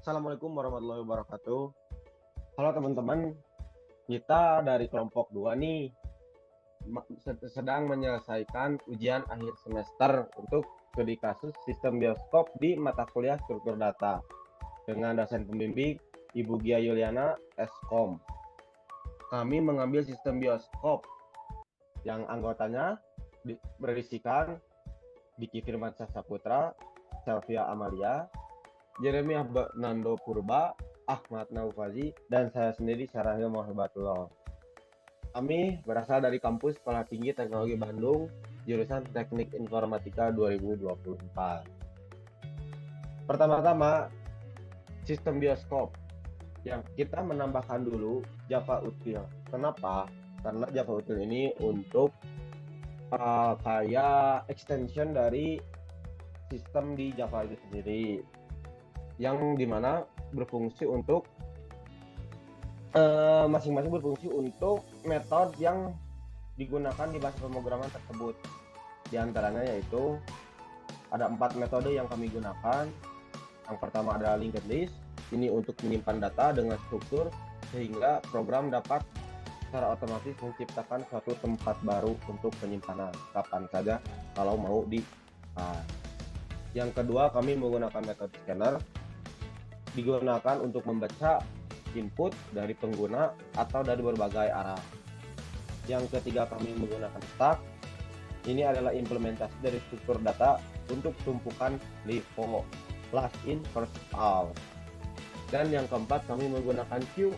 Assalamualaikum warahmatullahi wabarakatuh. Halo teman-teman, kita dari kelompok 2 nih sedang menyelesaikan ujian akhir semester untuk studi kasus sistem bioskop di mata kuliah struktur data dengan dosen pembimbing Ibu Gia Yuliana Eskom. Kami mengambil sistem bioskop yang anggotanya berisikan Diki Firmansyah Saputra, Selvia Amalia, Jeremiah Nando Purba, Ahmad Naufazi, dan saya sendiri Syarahil Mohibatullah. Kami berasal dari kampus Sekolah Tinggi Teknologi Bandung, jurusan Teknik Informatika 2024. Pertama-tama, sistem bioskop yang kita menambahkan dulu Java Util. Kenapa? Karena Java Util ini untuk kayak extension dari sistem di Java itu sendiri, yang dimana berfungsi untuk masing-masing berfungsi untuk metode yang digunakan di bahasa pemrograman tersebut. Di antaranya yaitu ada 4 metode yang kami gunakan. Yang pertama adalah linked list. Ini untuk menyimpan data dengan struktur sehingga program dapat secara otomatis menciptakan suatu tempat baru untuk penyimpanan kapan saja kalau mau di Yang kedua, kami menggunakan metode scanner, digunakan untuk membaca input dari pengguna atau dari berbagai arah. Yang ketiga, kami menggunakan stack. Ini adalah implementasi dari struktur data untuk tumpukan LIFO, last in first out. Dan yang keempat, kami menggunakan queue,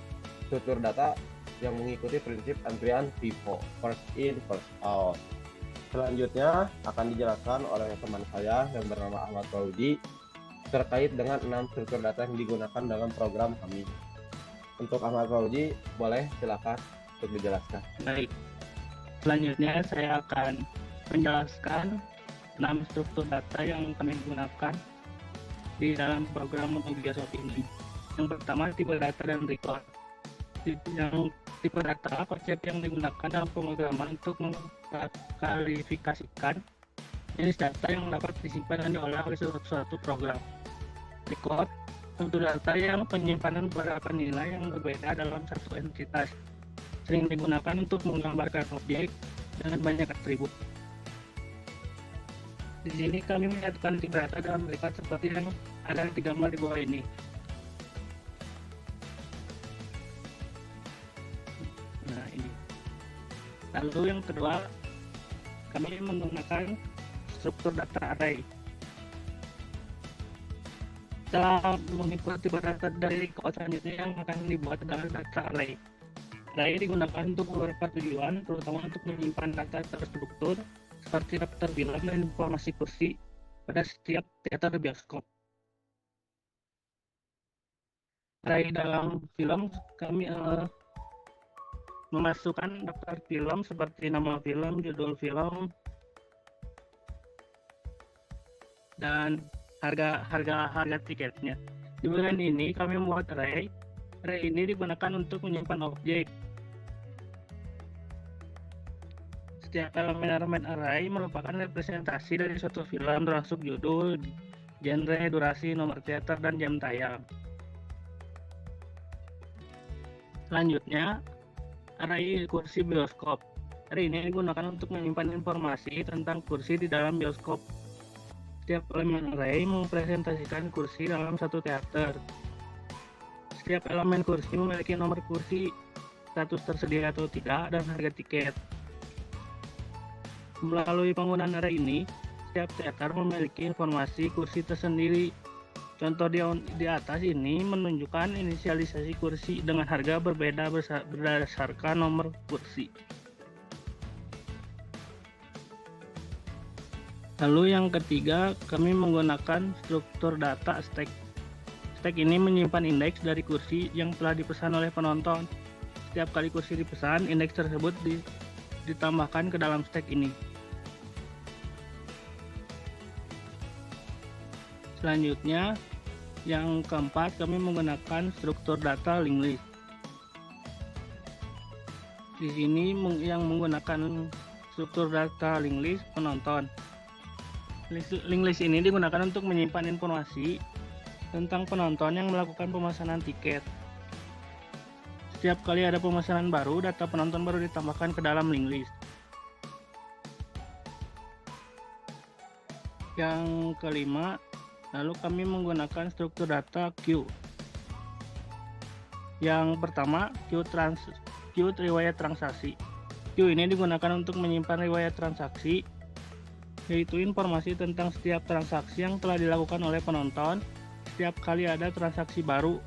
struktur data yang mengikuti prinsip antrian FIFO, first in first out. Selanjutnya akan dijelaskan oleh teman saya yang bernama Ahmad Fauzi terkait dengan 6 struktur data yang digunakan dalam program kami. Untuk Ahmad Fauzi, boleh silakan untuk dijelaskan. Baik, selanjutnya saya akan menjelaskan 6 struktur data yang kami gunakan di dalam program untuk bioskop ini. Yang pertama, tipe data dan record. Yang tipe data, konsep yang digunakan dalam pemrograman untuk mengklarifikasikan jenis data yang dapat disimpan dan diolah oleh suatu program. Record, untuk data yang penyimpanan beberapa nilai yang berbeda dalam satu entitas, sering digunakan untuk menggambarkan objek dengan banyak atribut. Di sini kami menyatukan tipe data dalam record seperti yang ada di gambar di bawah ini. Nah, ini. Lalu yang kedua, kami menggunakan struktur data array. Setelah mengikuti tipe data dari record, selanjutnya yang akan dibuat adalah data array. Array digunakan untuk beberapa tujuan, terutama untuk menyimpan data terstruktur seperti daftar film dan informasi kursi pada setiap teater bioskop. Array dalam film, kami memasukkan daftar film seperti nama film, judul film, dan harga tiketnya. Di bagian ini kami membuat array. Array ini digunakan untuk menyimpan objek. Setiap elemen array merupakan representasi dari suatu film, termasuk judul, genre, durasi, nomor teater, dan jam tayang. Selanjutnya, array kursi bioskop. Array ini digunakan untuk menyimpan informasi tentang kursi di dalam bioskop. Setiap elemen array mempresentasikan kursi dalam satu teater. Setiap elemen kursi memiliki nomor kursi, status tersedia atau tidak, dan harga tiket. Melalui penggunaan array ini, setiap teater memiliki informasi kursi tersendiri. Contoh di atas ini menunjukkan inisialisasi kursi dengan harga berbeda berdasarkan nomor kursi. Lalu yang ketiga, kami menggunakan struktur data stack. Stack ini menyimpan indeks dari kursi yang telah dipesan oleh penonton. Setiap kali kursi dipesan, indeks tersebut ditambahkan ke dalam stack ini. Selanjutnya, yang keempat, kami menggunakan struktur data linked list. Di sini yang menggunakan struktur data linked list penonton. Linked list ini digunakan untuk menyimpan informasi tentang penonton yang melakukan pemesanan tiket. Setiap kali ada pemesanan baru, data penonton baru ditambahkan ke dalam link list. Yang kelima, lalu kami menggunakan struktur data queue. Yang pertama, queue riwayat transaksi. Queue ini digunakan untuk menyimpan riwayat transaksi, yaitu informasi tentang setiap transaksi yang telah dilakukan oleh penonton. Setiap kali ada transaksi baru,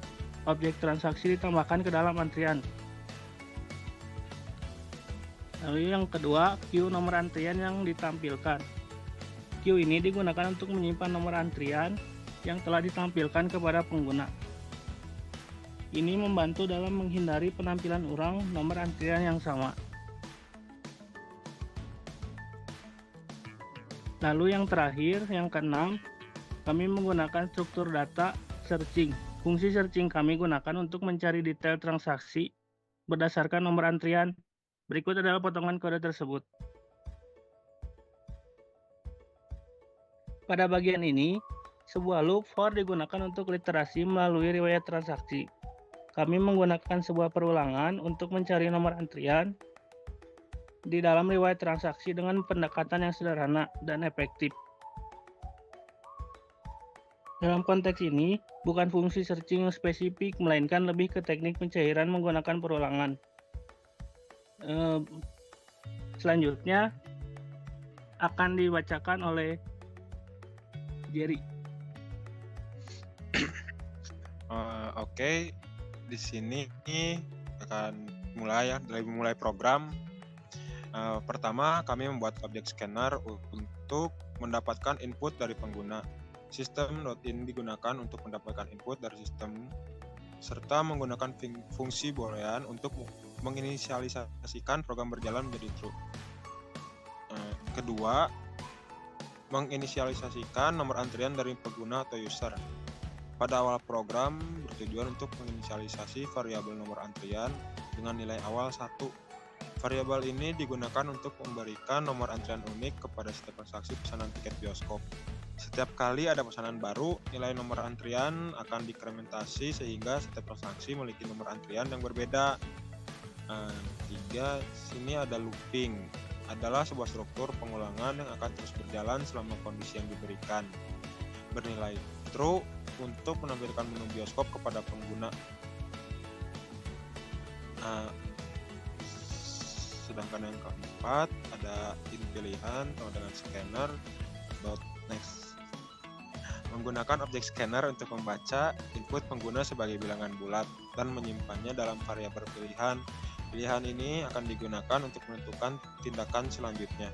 objek transaksi ditambahkan ke dalam antrian. Lalu yang kedua, queue nomor antrian yang ditampilkan. Queue ini digunakan untuk menyimpan nomor antrian yang telah ditampilkan kepada pengguna. Ini membantu dalam menghindari penampilan ulang nomor antrian yang sama. Lalu yang terakhir, yang keenam, kami menggunakan struktur data searching. Fungsi searching kami gunakan untuk mencari detail transaksi berdasarkan nomor antrian. Berikut adalah potongan kode tersebut. Pada bagian ini, sebuah loop for digunakan untuk literasi melalui riwayat transaksi. Kami menggunakan sebuah perulangan untuk mencari nomor antrian di dalam riwayat transaksi dengan pendekatan yang sederhana dan efektif. Dalam konteks ini, bukan fungsi searching yang spesifik, melainkan lebih ke teknik pencairan menggunakan perulangan. Selanjutnya akan dibacakan oleh Jerry. Oke, di sini akan mulai program. Pertama, kami membuat objek scanner untuk mendapatkan input dari pengguna. System.in digunakan untuk mendapatkan input dari sistem, serta menggunakan fungsi boolean untuk menginisialisasikan program berjalan menjadi true. Kedua, menginisialisasikan nomor antrian dari pengguna atau user. Pada awal program bertujuan untuk menginisialisasi variabel nomor antrian dengan nilai awal 1. Variabel ini digunakan untuk memberikan nomor antrian unik kepada setiap transaksi pesanan tiket bioskop. Setiap kali ada pesanan baru, nilai nomor antrian akan diinkrementasi sehingga setiap transaksi memiliki nomor antrian yang berbeda. Tiga, sini ada looping. Adalah sebuah struktur pengulangan yang akan terus berjalan selama kondisi yang diberikan. Bernilai true untuk menampilkan menu bioskop kepada pengguna. Sedangkan yang keempat ada pilihan dengan scanner .next. Menggunakan objek scanner untuk membaca input pengguna sebagai bilangan bulat dan menyimpannya dalam variabel pilihan. Pilihan ini akan digunakan untuk menentukan tindakan selanjutnya.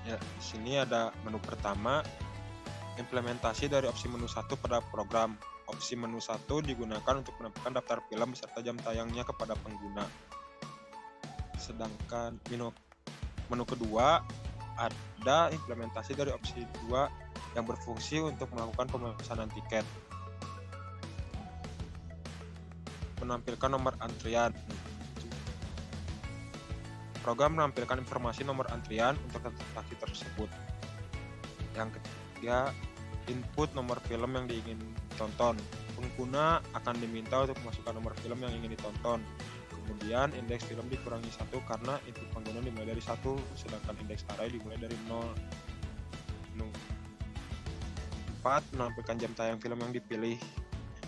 Ya, di sini ada menu pertama, implementasi dari opsi menu 1 pada program. Opsi menu 1 digunakan untuk menampilkan daftar film beserta jam tayangnya kepada pengguna. Sedangkan menu kedua ada implementasi dari opsi 2 yang berfungsi untuk melakukan pemesanan tiket. Menampilkan nomor antrian. Program menampilkan informasi nomor antrian untuk transaksi tersebut. Yang ketiga, input nomor film yang diingin tonton. Pengguna akan diminta untuk memasukkan nomor film yang ingin ditonton. Kemudian indeks film dikurangi 1 karena input pengguna dimulai dari 1, sedangkan indeks array dimulai dari 0. 4. Menampilkan jam tayang film yang dipilih.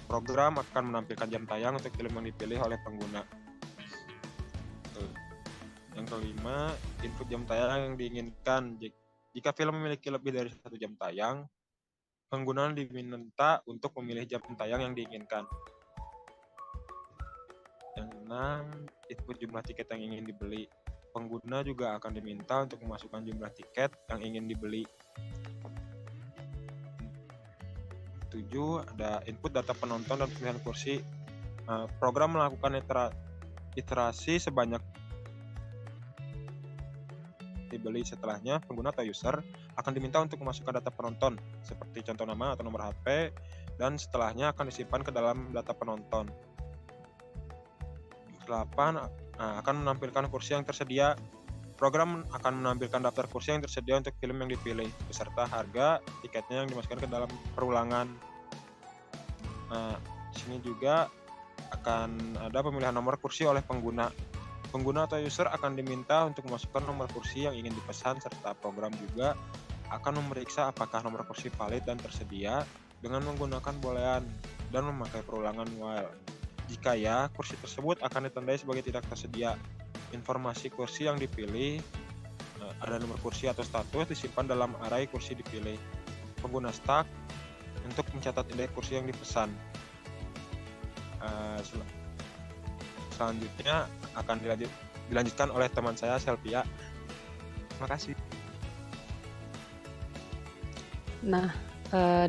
Program akan menampilkan jam tayang untuk film yang dipilih oleh pengguna. Yang kelima, input jam tayang yang diinginkan. Jika film memiliki lebih dari 1 jam tayang, pengguna diminta untuk memilih jam tayang yang diinginkan. Yang 6, input jumlah tiket yang ingin dibeli. Pengguna juga akan diminta untuk memasukkan jumlah tiket yang ingin dibeli. 7, ada input data penonton dan pilihan kursi. Program melakukan iterasi sebanyak dibeli. Setelahnya, pengguna atau user akan diminta untuk memasukkan data penonton seperti contoh nama atau nomor HP, dan setelahnya akan disimpan ke dalam data penonton. 8, akan menampilkan kursi yang tersedia. Program akan menampilkan daftar kursi yang tersedia untuk film yang dipilih, beserta harga tiketnya yang dimasukkan ke dalam perulangan. Nah, di sini juga akan ada pemilihan nomor kursi oleh pengguna. Pengguna atau user akan diminta untuk memasukkan nomor kursi yang ingin dipesan, serta program juga akan memeriksa apakah nomor kursi valid dan tersedia dengan menggunakan boolean dan memakai perulangan while. Jika ya, kursi tersebut akan ditandai sebagai tidak tersedia. Informasi kursi yang dipilih, ada nomor kursi atau status, disimpan dalam array kursi dipilih. Pengguna start untuk mencatat indeks kursi yang dipesan. Selanjutnya akan dilanjutkan oleh teman saya, Selvia. Terima kasih. Nah,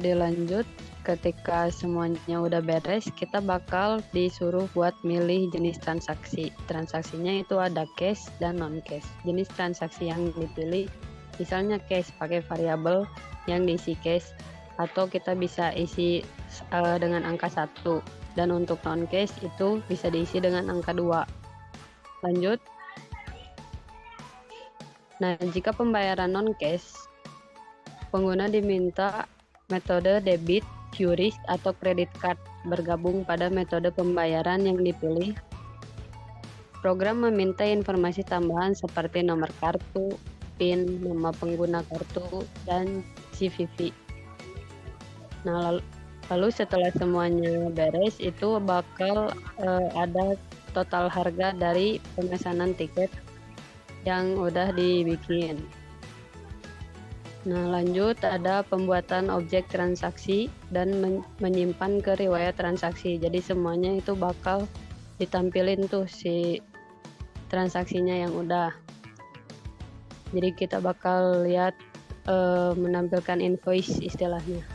dilanjut ketika semuanya udah beres, kita bakal disuruh buat milih jenis transaksi. Transaksinya itu ada cash dan non-cash. Jenis transaksi yang dipilih, misalnya cash pakai variabel yang diisi cash, atau kita bisa isi dengan angka 1. Dan untuk non-cash itu bisa diisi dengan angka 2. Lanjut. Nah, jika pembayaran non-cash, pengguna diminta metode debit, QRIS, atau credit card bergabung pada metode pembayaran yang dipilih. Program meminta informasi tambahan seperti nomor kartu, PIN, nama pengguna kartu, dan CVV. Nah, lalu setelah semuanya beres, itu bakal ada total harga dari pemesanan tiket yang udah dibikin. Nah, lanjut ada pembuatan objek transaksi dan menyimpan ke riwayat transaksi. Jadi semuanya itu bakal ditampilin tuh si transaksinya yang udah. Jadi kita bakal lihat menampilkan invoice istilahnya.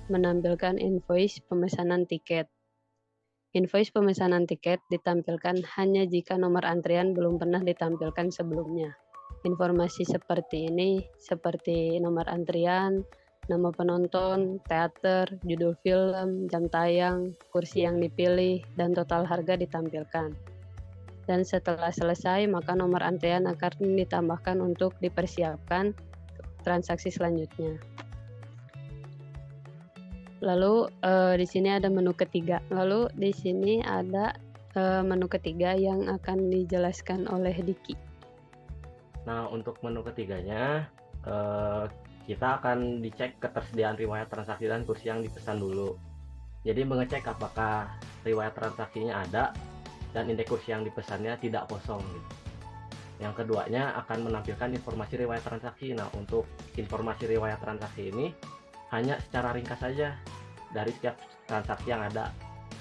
Menampilkan invoice pemesanan tiket. Invoice pemesanan tiket ditampilkan hanya jika nomor antrian belum pernah ditampilkan sebelumnya. Informasi seperti ini, seperti nomor antrian, nama penonton, teater, judul film, jam tayang, kursi yang dipilih, dan total harga ditampilkan. Dan setelah selesai, maka nomor antrian akan ditambahkan untuk dipersiapkan transaksi selanjutnya. Lalu di sini ada menu ketiga. Lalu di sini ada menu ketiga yang akan dijelaskan oleh Diki. Nah, untuk menu ketiganya, kita akan dicek ketersediaan riwayat transaksi dan kursi yang dipesan dulu. Jadi mengecek apakah riwayat transaksinya ada dan indeks kursi yang dipesannya tidak kosong. Gitu. Yang keduanya akan menampilkan informasi riwayat transaksi. Nah, untuk informasi riwayat transaksi ini hanya secara ringkas saja dari setiap transaksi yang ada.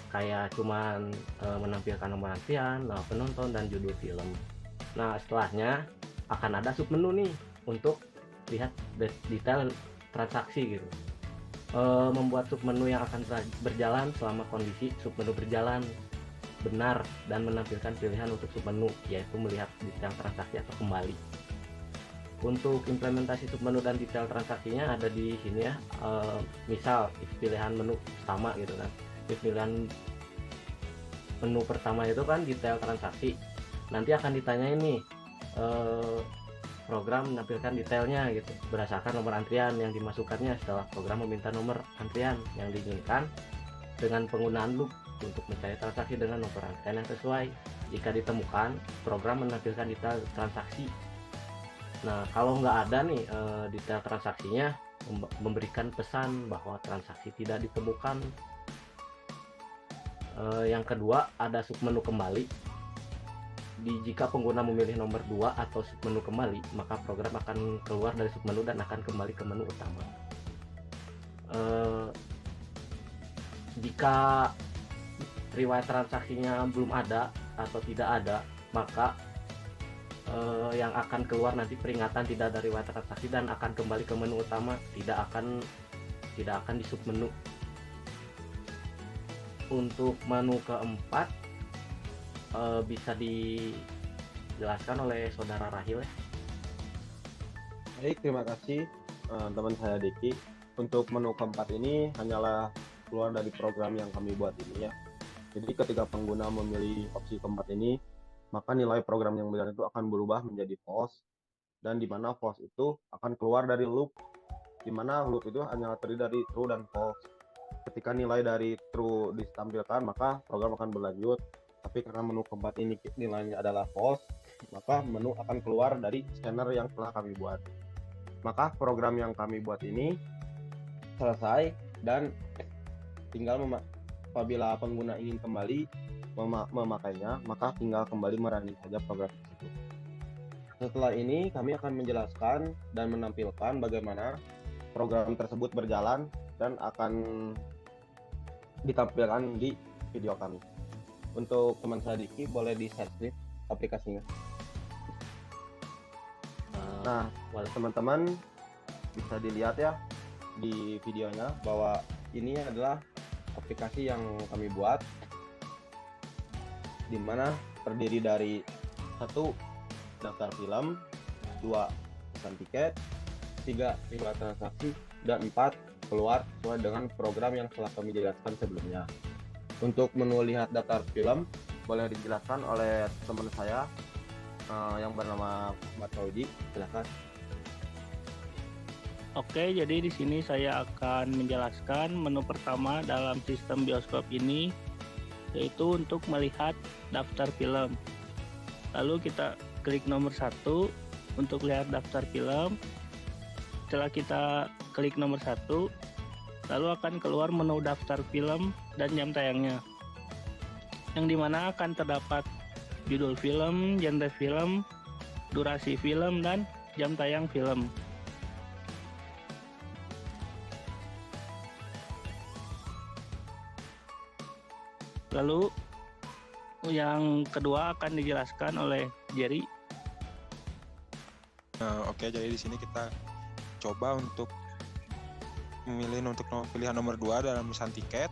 Kayak cuman menampilkan nomor antrian, nama penonton, dan judul film. Nah, setelahnya akan ada submenu nih untuk lihat detail transaksi gitu. Membuat submenu yang akan berjalan selama kondisi submenu berjalan benar dan menampilkan pilihan untuk submenu, yaitu melihat detail transaksi atau kembali. Untuk implementasi submenu dan detail transaksinya ada di sini ya. Misal pilihan menu pertama gitu kan. Pilihan menu pertama itu kan detail transaksi. Nanti akan ditanyain nih program menampilkan detailnya gitu berdasarkan nomor antrian yang dimasukkannya. Setelah program meminta nomor antrian yang diinginkan dengan penggunaan loop untuk mencari transaksi dengan nomor antrian yang sesuai. Jika ditemukan, program menampilkan detail transaksi. Nah, kalau nggak ada nih detail transaksinya, memberikan pesan bahwa transaksi tidak ditemukan. Yang kedua ada submenu kembali. Jika pengguna memilih nomor 2 atau submenu kembali, maka program akan keluar dari submenu dan akan kembali ke menu utama. Jika riwayat transaksinya belum ada atau tidak ada, maka yang akan keluar nanti peringatan tidak ada riwayat transaksi dan akan kembali ke menu utama, tidak akan di submenu. Untuk menu keempat bisa dijelaskan oleh saudara Rahil. Baik, terima kasih teman saya Diki. Untuk menu keempat ini hanyalah keluar dari program yang kami buat ini ya. Jadi ketika pengguna memilih opsi keempat ini, maka nilai program yang benar itu akan berubah menjadi false dan di mana false itu akan keluar dari loop, di mana loop itu hanya terdiri dari true dan false. Ketika nilai dari true ditampilkan, maka program akan berlanjut. Tapi karena menu keempat ini nilainya adalah false, maka menu akan keluar dari scanner yang telah kami buat. Maka program yang kami buat ini selesai dan tinggal apabila pengguna ingin kembali memakainya, maka tinggal kembali merunning saja program tersebut. Setelah ini kami akan menjelaskan dan menampilkan bagaimana program tersebut berjalan dan akan ditampilkan di video kami. Untuk teman saya Diki, boleh di share screen aplikasinya. Nah, teman-teman bisa dilihat ya di videonya bahwa ini adalah aplikasi yang kami buat, di mana terdiri dari 1 daftar film, 2 pesan tiket, 3 riwayat transaksi, dan 4 keluar sesuai dengan program yang telah kami jelaskan sebelumnya. Untuk menu lihat daftar film boleh dijelaskan oleh teman saya yang bernama Mas Saudi. Silakan. Oke, jadi di sini saya akan menjelaskan menu pertama dalam sistem bioskop ini, yaitu untuk melihat daftar film. Lalu kita klik nomor 1 untuk lihat daftar film. Setelah kita klik nomor 1, lalu akan keluar menu daftar film dan jam tayangnya, yang dimana akan terdapat judul film, genre film, durasi film, dan jam tayang film. Lalu yang kedua akan dijelaskan oleh Jerry. Oke, jadi di sini kita coba untuk memilih untuk pilihan nomor 2 dalam pesan tiket.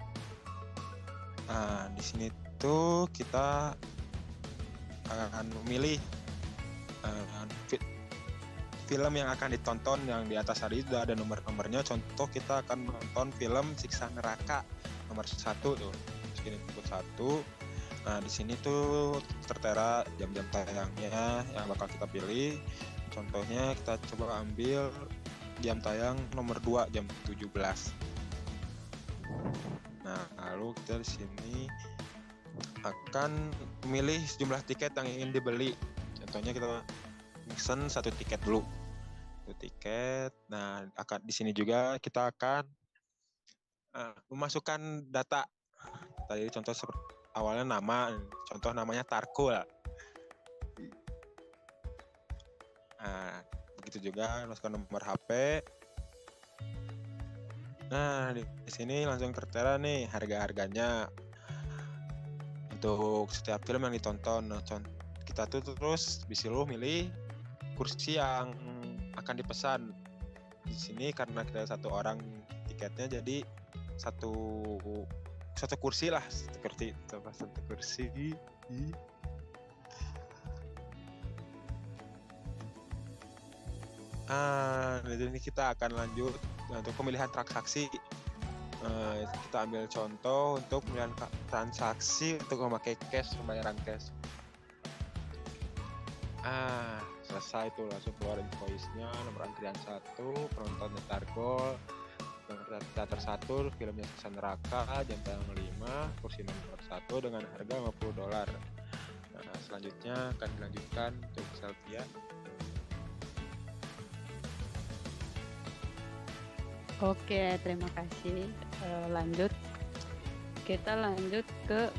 Nah, di sini tuh kita akan memilih film yang akan ditonton. Yang di atas tadi sudah ada nomor-nomornya. Contoh kita akan menonton film Siksa Neraka nomor 1 tuh. Sini input 1. Nah, di sini tuh tertera jam-jam tayangnya yang bakal kita pilih. Contohnya kita coba ambil jam tayang nomor 2 jam 17. Nah, lalu kita di sini akan memilih sejumlah tiket yang ingin dibeli. Contohnya kita pesen 1 tiket dulu. 1 tiket. Nah, di sini juga kita akan memasukkan data. Tadi contoh seperti awalnya nama, contoh namanya Tarko lah. Nah, begitu juga masukkan nomor HP. Nah, di sini langsung tertera nih harga-harganya untuk setiap film yang ditonton. Nah, kita tuh terus bisa milih kursi yang akan dipesan. Di sini karena kita 1 orang tiketnya, jadi satu kursi lah, seperti satu kursi. Di sini kita akan lanjut untuk pemilihan transaksi. Kita ambil contoh untuk pemilihan transaksi untuk memakai cash, pembayaran cash. Selesai tuh, langsung keluar invoice-nya, nomor antrian 1, penonton Targol, nomor teater 1, filmnya Siksa Neraka, jam tayang 5, kursi nomor 1 dengan harga $50. Nah, selanjutnya akan dilanjutkan untuk Selvia. Oke, terima kasih. Lanjut. Kita lanjut ke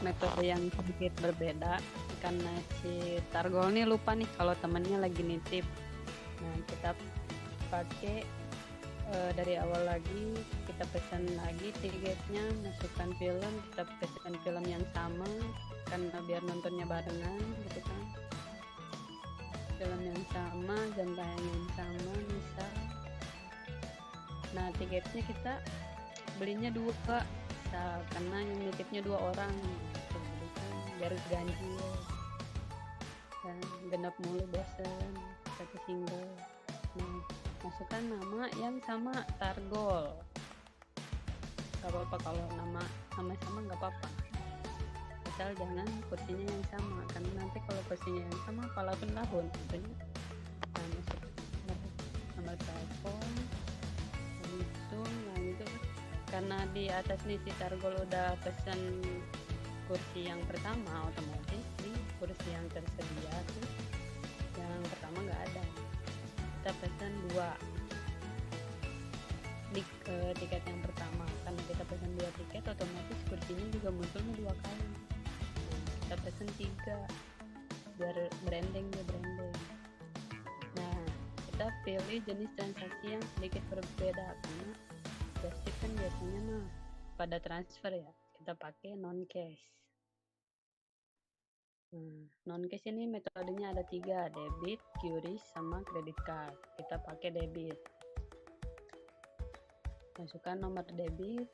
metode yang sedikit berbeda karena si Targol nih lupa nih kalau temennya lagi nitip. Nah, kita pakai dari awal lagi, kita pesan lagi tiketnya, masukkan film, kita pesan film yang sama karena biar nontonnya barengan gitu kan. Film yang sama, jam tayang yang sama bisa. Nah, tiketnya kita belinya 2 Kak, karena yang nitipnya 2 orang gitu, biar ganjil dan genap mulu bosen, satu single. Nah, masukkan nama yang sama Targol, gak apa-apa kalau nama sama gak apa-apa, asal jangan kursinya yang sama, karena nanti kalau kursinya yang sama walaupun tahun tentunya. Nah, karena di atas nih si Targol udah pesen kursi yang pertama, otomatis di kursi yang tersedia tuh yang pertama nggak ada, kita pesen 2 di tiket yang pertama. Karena kita pesen 2 tiket, otomatis kursinya juga munculnya 2 kali. Kita pesen 3 biar branding. Nah, kita pilih jenis transaksi yang sedikit berbeda, karena plastik kan biasanya mah pada transfer ya, kita pakai non cash. Non cash ini metodenya ada 3, debit, QRIS, sama credit card. Kita pakai debit. Masukkan nomor debit,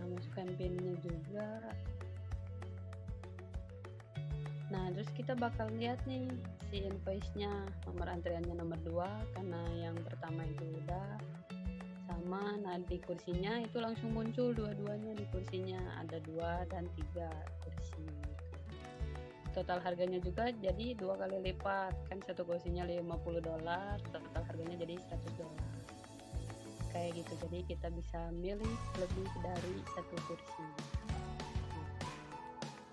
masukkan PIN-nya juga. Nah, terus kita bakal lihat nih si invoice-nya, nomor antriannya nomor 2 karena yang pertama itu udah sama. Nah, di kursinya itu langsung muncul dua-duanya, di kursinya ada 2 dan 3 kursi. Total harganya juga jadi 2 kali lipat, kan satu kursinya $50, total harganya jadi $100 kayak gitu. Jadi kita bisa milih lebih dari 1 kursi.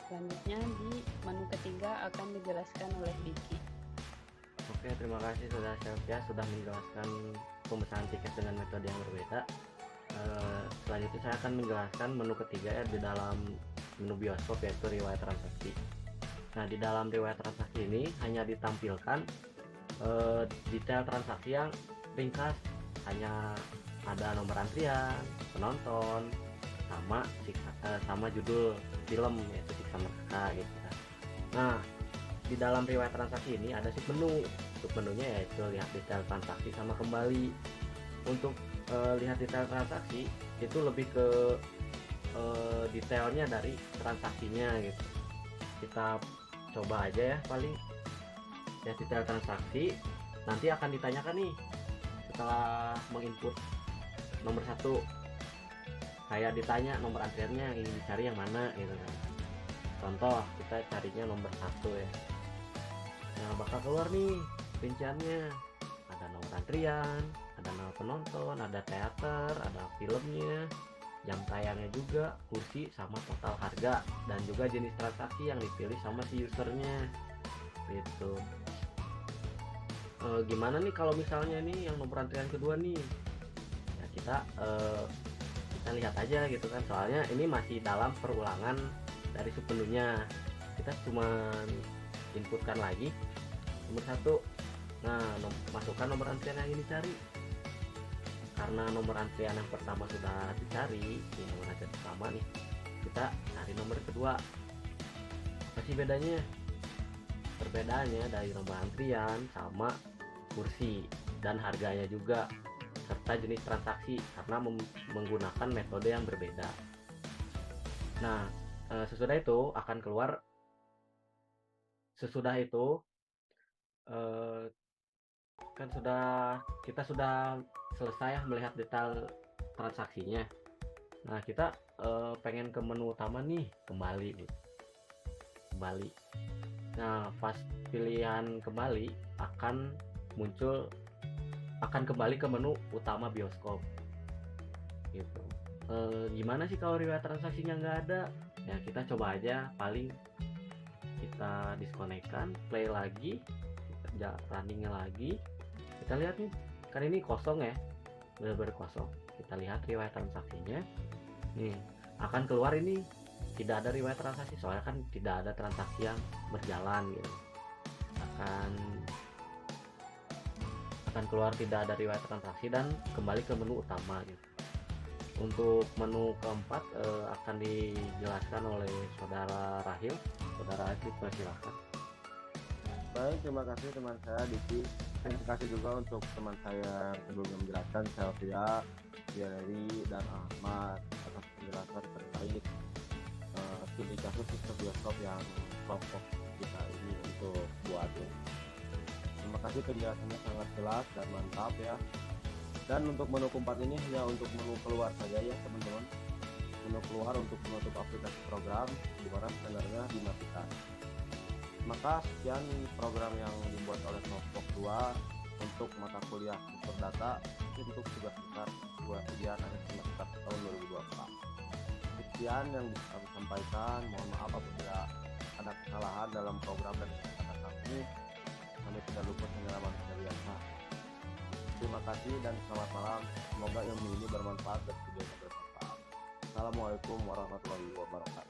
Selanjutnya di menu ketiga akan dijelaskan oleh Diki. Oke, terima kasih Saudara Sylvia sudah menjelaskan pemesanan tiket dengan metode yang berbeda. Selanjutnya saya akan menjelaskan menu ketiga ya, di dalam menu bioskop, yaitu riwayat transaksi. Nah, di dalam riwayat transaksi ini hanya ditampilkan detail transaksi yang ringkas, hanya ada nomor antrian, penonton, sama judul film, yaitu Siksa Neraka gitu kan. Nah, di dalam riwayat transaksi ini ada submenu. Submenunya yaitu lihat detail transaksi sama kembali. Untuk lihat detail transaksi itu lebih ke detailnya dari transaksinya gitu. Kita coba aja ya, paling ya detail transaksi. Nanti akan ditanyakan nih setelah menginput nomor 1, kayak ditanya nomor antriannya yang ingin dicari yang mana gitu kan. Contoh kita carinya nomor 1 ya. Nah, bakal keluar nih rinciannya, ada nomor antrian, ada nama penonton, ada teater, ada filmnya, jam tayangnya juga, kursi, sama total harga, dan juga jenis transaksi yang dipilih sama si usernya gitu. Gimana nih kalau misalnya nih yang nomor antrian kedua nih ya, kita lihat aja gitu kan, soalnya ini masih dalam perulangan dari submenunya. Kita cuman inputkan lagi nomor 1. Nah, masukkan nomor antrian yang ini dicari. Karena nomor antrian yang pertama sudah dicari, ini nomor antrian pertama nih, kita cari nomor kedua. Apa sih bedanya? Perbedaannya dari nomor antrian sama kursi dan harganya juga, serta jenis transaksi, karena menggunakan metode yang berbeda. Nah, sesudah itu kan kita sudah selesai melihat detail transaksinya. Nah, kita pengen ke menu utama nih, kembali. Nah, pas pilihan kembali akan kembali ke menu utama bioskop gitu. Gimana sih kalau riwayat transaksinya nggak ada? Ya kita coba aja, paling kita diskonekkan, play lagi, kita runningnya lagi, kita lihat nih, kan ini kosong ya, benar-benar kosong. Kita lihat riwayat transaksinya nih, akan keluar ini tidak ada riwayat transaksi, soalnya kan tidak ada transaksi yang berjalan gitu. Akan keluar tidak ada riwayat transaksi dan kembali ke menu utama gitu. Untuk menu keempat akan dijelaskan oleh Saudara Rahil. Saudara Rahil, silakan. Baik, terima kasih teman saya Diki. Terima kasih juga untuk teman saya sebelumnya menjelaskan, Sylvia, Jerry, dan Ahmad atas penjelasan terkait studi kasus sistem bioskop yang kelompok kita ini untuk buatnya. Terima kasih, penjelasannya sangat jelas dan mantap ya. Dan untuk menu keempat ini hanya untuk menu keluar saja ya teman-teman. Menu keluar untuk menutup aplikasi program, di mana sebenarnya dimatikan. Maka sekian program yang dibuat oleh kelompok 2 untuk mata kuliah unsur data untuk tugas besar ujian akhir semester tahun 2024. Sekian yang bisa kami sampaikan. Mohon maaf apabila ada kesalahan dalam program dan kata kami. Kami tidak luput pengalaman biasa. Terima kasih dan selamat malam. Semoga ilmu ini bermanfaat dan juga bermanfaat. Assalamualaikum warahmatullahi wabarakatuh.